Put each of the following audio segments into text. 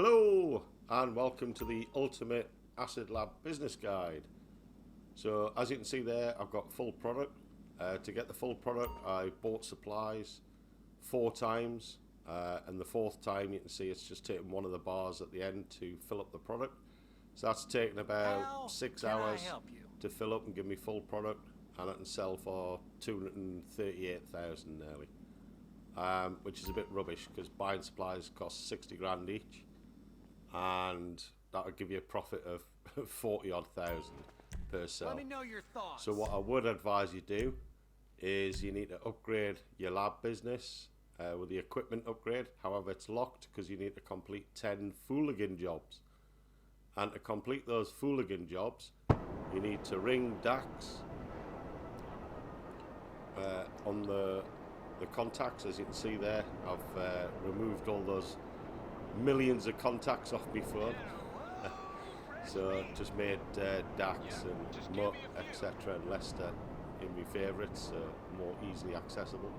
Hello and welcome to the Ultimate Acid Lab Business Guide. So as you can see there, I've got full product. To get the full product, I bought supplies 4 times, and the 4th time you can see it's just taken one of the bars at the end to fill up the product. So that's taken about 6 hours to fill up and give me full product, and I can sell for 238,000 nearly, which is a bit rubbish because buying supplies costs 60 grand each, and that would give you a profit of 40 odd thousand per sale. Let me know your thoughts. So what I would advise you do is you need to upgrade your lab business with the equipment upgrade. However, it's locked because you need to complete 10 Fooligan jobs, and to complete those Fooligan jobs you need to ring Dax on the contacts. As you can see there, I've removed all those millions of contacts off my phone. So just made Dax and Mutt, etc. and Lester in my favourites, more easily accessible.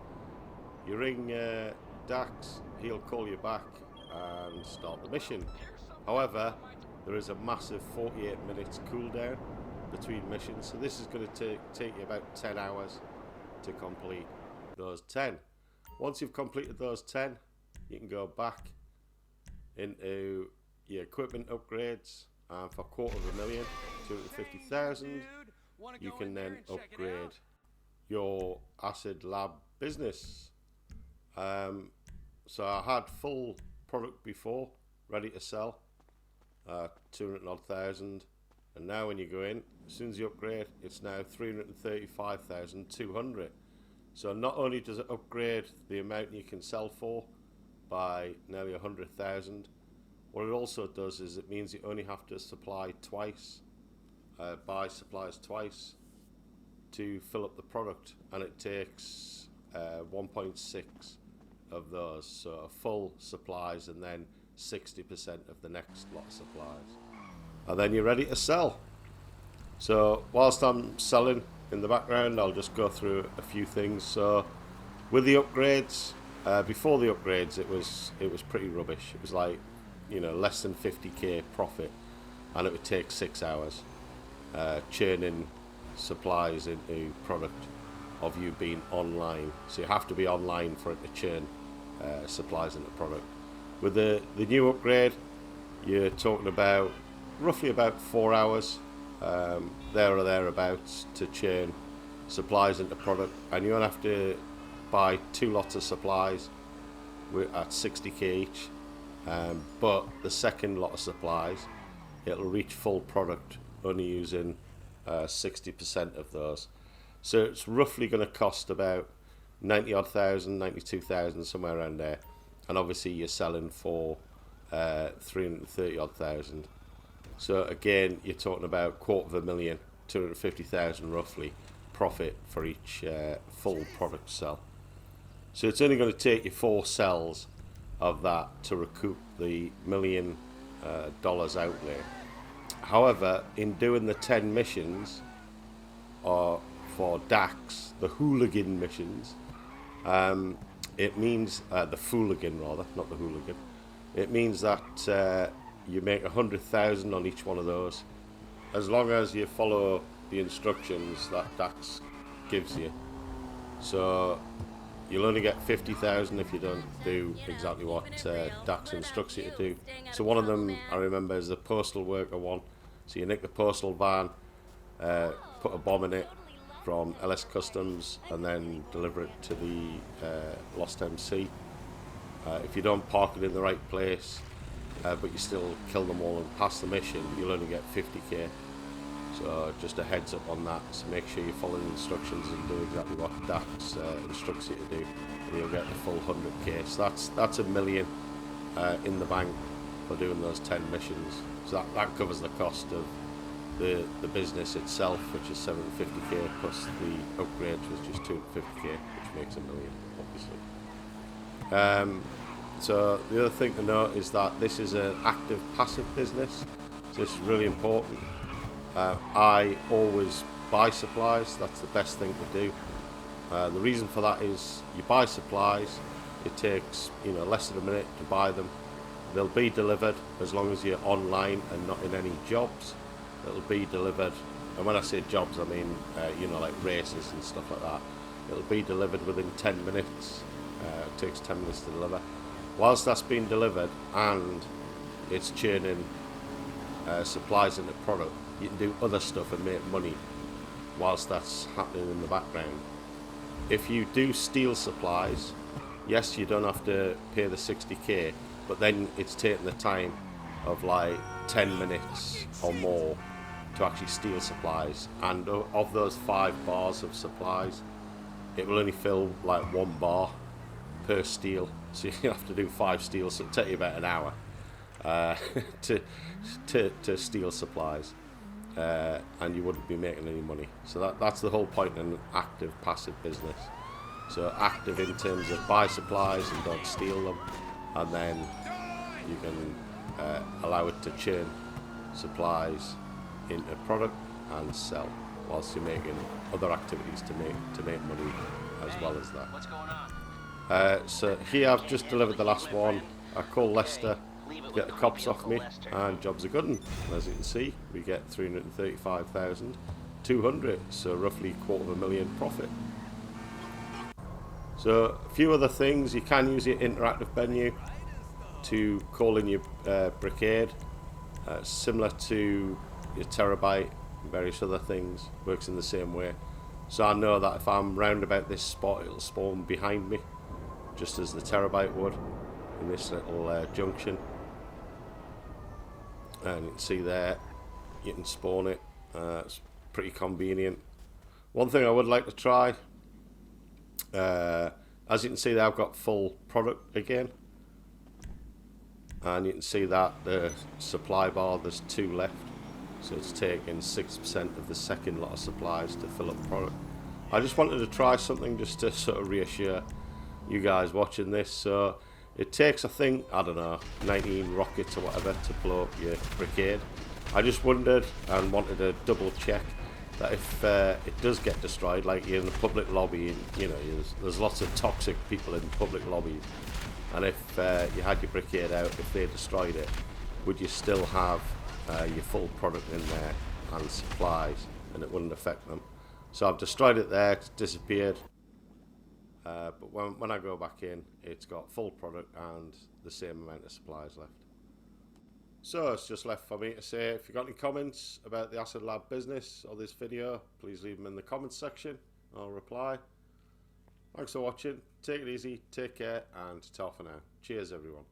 You ring Dax, he'll call you back and start the mission. However, there is a massive 48 minutes cooldown between missions, so this is going to take you about 10 hours to complete those 10. Once you've completed those 10, you can go back into your equipment upgrades, and for $250,000, 250,000, you can then upgrade your Acid Lab business. So I had full product before, ready to sell, 200,000, and now when you go in, as soon as you upgrade, it's now 335,200. So not only does it upgrade the amount you can sell for by nearly 100,000, what it also does is it means you only have to supply twice, buy supplies twice to fill up the product, and it takes 1.6 of those, so full supplies and then 60% of the next lot of supplies, and then you're ready to sell. So whilst I'm selling in the background, I'll just go through a few things. So with the upgrades, before the upgrades it was pretty rubbish. It was like, less than 50k profit, and it would take 6 hours churning supplies into product of you being online. So you have to be online for it to churn supplies into product. With the new upgrade, you're talking about roughly about 4 hours there or thereabouts to churn supplies into product, and you only have to buy 2 lots of supplies at 60k each. But the second lot of supplies, it'll reach full product only using 60% of those. So it's roughly going to cost about 90 odd thousand, 92,000, somewhere around there. And obviously you're selling for 330 odd thousand. So again, you're talking about $250,000, 250,000 roughly profit for each full product sell. So it's only going to take you 4 sells of that to recoup the $1 million outlay. However, in doing the 10 missions for Dax, the hooligan missions, it means the fooligan rather, not the hooligan. It means that you make 100,000 on each one of those, as long as you follow the instructions that Dax gives you. So you'll only get 50,000 if you don't do exactly what Dax instructs you to do. So one of them I remember is the postal worker one. So you nick the postal van, put a bomb in it from LS Customs, and then deliver it to the Lost MC. If you don't park it in the right place, but you still kill them all and pass the mission, you'll only get 50k. So just a heads up on that, so make sure you follow the instructions and do exactly what Dax instructs you to do, and you'll get the full 100k. So that's $1 million in the bank for doing those 10 missions. So that covers the cost of the business itself, which is 750k, plus the upgrade, which is 250k, which makes $1 million, obviously. So the other thing to note is that this is an active passive business, so this is really important. I always buy supplies. That's the best thing to do. The reason for that is you buy supplies, it takes less than a minute to buy them, they'll be delivered as long as you're online and not in any jobs. It'll be delivered, and when I say jobs, I mean you know, like races and stuff like that. It'll be delivered within 10 minutes. It takes 10 minutes to deliver. Whilst that's being delivered and it's churning supplies into product, you can do other stuff and make money whilst that's happening in the background. If you do steal supplies, yes, you don't have to pay the 60k, but then it's taking the time of like 10 minutes or more to actually steal supplies, and of those 5 bars of supplies, it will only fill like 1 bar per steal, so you have to do 5 steals, so it'll take you about an hour to steal supplies, and you wouldn't be making any money. So that's the whole point in active passive business. So active in terms of buy supplies and don't steal them, and then you can allow it to churn supplies into product and sell, whilst you're making other activities to make money as well as that. What's going on? So here I've just delivered the last one. I call Leicester, get the cops off me, and job's a good one. As you can see, we get 335,200, so roughly $250,000 profit. So a few other things, you can use your interactive menu to call in your Brickade, similar to your Terabyte and various other things, works in the same way. So I know that if I'm round about this spot, it'll spawn behind me, just as the Terabyte would in this little junction. And you can see there, you can spawn it. It's pretty convenient. One thing I would like to try, as you can see there, I've got full product again, and you can see that the supply bar, there's 2 left, so it's taking 6% of the second lot of supplies to fill up product. I just wanted to try something just to sort of reassure you guys watching this. So it takes, I think, I don't know, 19 rockets or whatever to blow up your Brickade. I just wondered and wanted to double check that if it does get destroyed, like you're in a public lobby, and you know there's lots of toxic people in public lobbies, and if you had your Brickade out, if they destroyed it, would you still have your full product in there and supplies, and it wouldn't affect them? So I've destroyed it there, it's disappeared, but when I go back in, it's got full product and the same amount of supplies left. So it's just left for me to say, if you've got any comments about the Acid Lab business or this video, please leave them in the comments section. I'll reply. Thanks for watching. Take it easy, take care, and ta for now. Cheers everyone.